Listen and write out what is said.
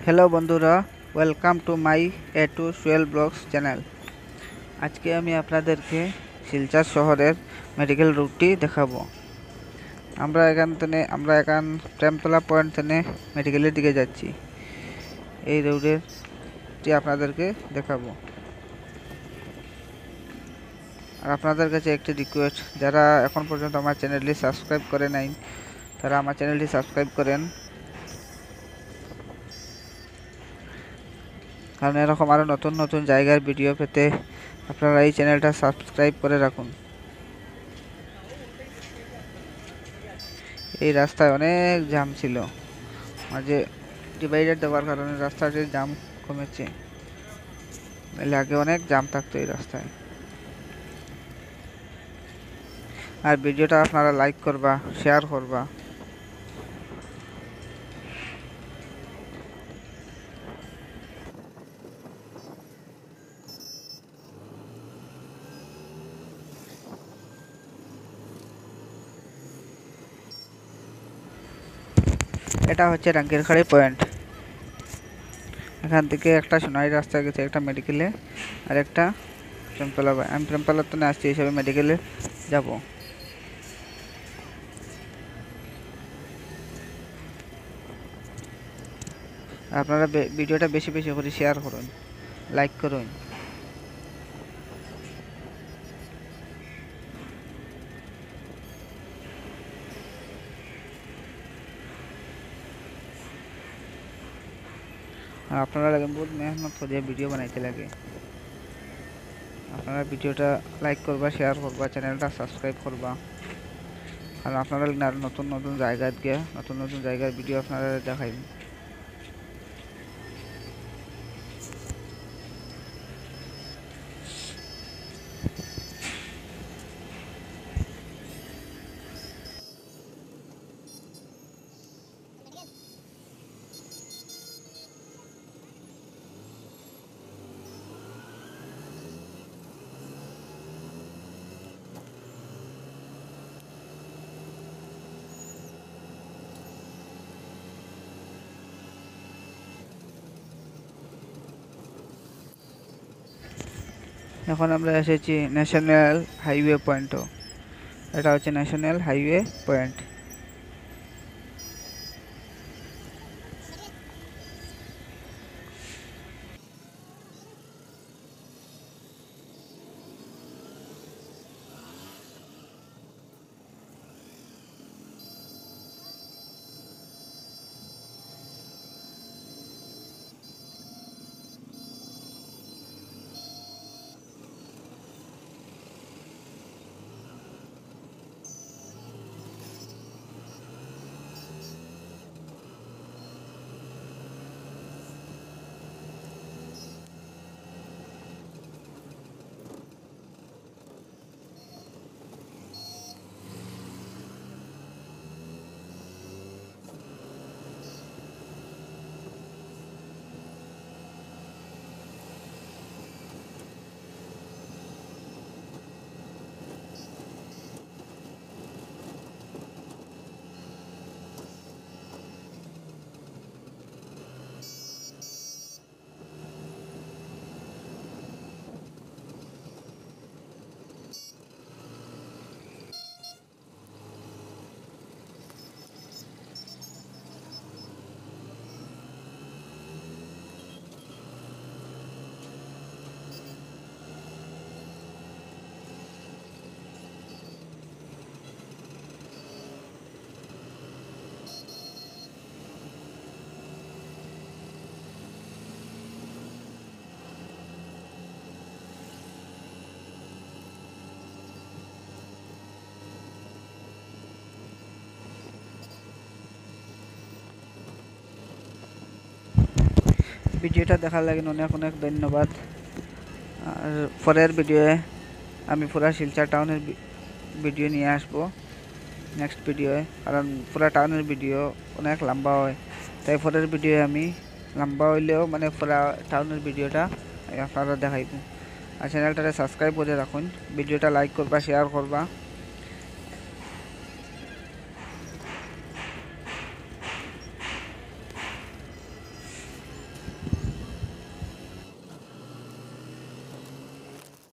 Hello বন্ধুরা, welcome to my A to Sohel blogs channel. আজকে আমি আপনাদেরকে শিলচর শহরের মেডিকেল রুটটি দেখাবো। আমরা এখন প্রেমতলা পয়েন্ট থেকে মেডিকেলের দিকে যাচ্ছি। এই রুটেরটি আপনাদেরকে দেখাবো। আর আপনাদের কাছে একটি রিকোয়েস্ট, যারা এখন পর্যন্ত আমার চ্যানেলটি সাবস্ক্রাইব করে নাই তারা আমার চ্যানেলটি সাবস্ক্রাইব করেন, কারণ এরকম আরও নতুন নতুন জায়গার ভিডিও পেতে আপনারা এই চ্যানেলটা সাবস্ক্রাইব করে রাখুন। এই রাস্তায় অনেক জ্যাম ছিল, মাঝে ডিভাইডার দেওয়ার কারণে রাস্তাটির জ্যাম কমেছে, নাহলে আগে অনেক জ্যাম থাকতো এই রাস্তায়। আর ভিডিওটা আপনারা লাইক করবা, শেয়ার করবা। এটা হচ্ছে রাঙ্গিরখাড়ি পয়েন্ট। এখান থেকে একটা সোনাই রাস্তা গেছে, একটা মেডিকেলে আর একটা প্রেমতলা। আমি প্রেমতলার তো আসছি, হিসাবে মেডিকেলে যাব। আপনারা ভিডিওটা বেশি বেশি করে শেয়ার করুন, লাইক করুন। আর আপনারা লাগে বহুত মেহনত করে ভিডিও বানাইতে লাগে। আপনারা ভিডিওটা লাইক করবা, শেয়ার করবা, চ্যানেলটা সাবস্ক্রাইব করবা। আর আপনারা আর নতুন নতুন জায়গায় গিয়ে নতুন নতুন জায়গার ভিডিও আপনারা দেখাইবেন। এখন আমরা এসেছি ন্যাশনাল হাইওয়ে পয়েন্টও। এটা হচ্ছে ন্যাশনাল হাইওয়ে পয়েন্ট। ভিডিওটা দেখার লাগে অনেক অনেক ধন্যবাদ। আর পরের ভিডিওয়ে আমি পুরা শিলচর টাউনের ভিডিও নিয়ে আসবো নেক্সট ভিডিওয়ে, কারণ পুরা টাউনের ভিডিও অনেক লম্বা হয়। তাই পরের ভিডিওয়ে আমি লম্বা হইলেও মানে পুরা টাউনের ভিডিওটা আপনারা দেখাইব। আর চ্যানেলটাকে সাবস্ক্রাইব করে রাখুন, ভিডিওটা লাইক করবা, শেয়ার করবা।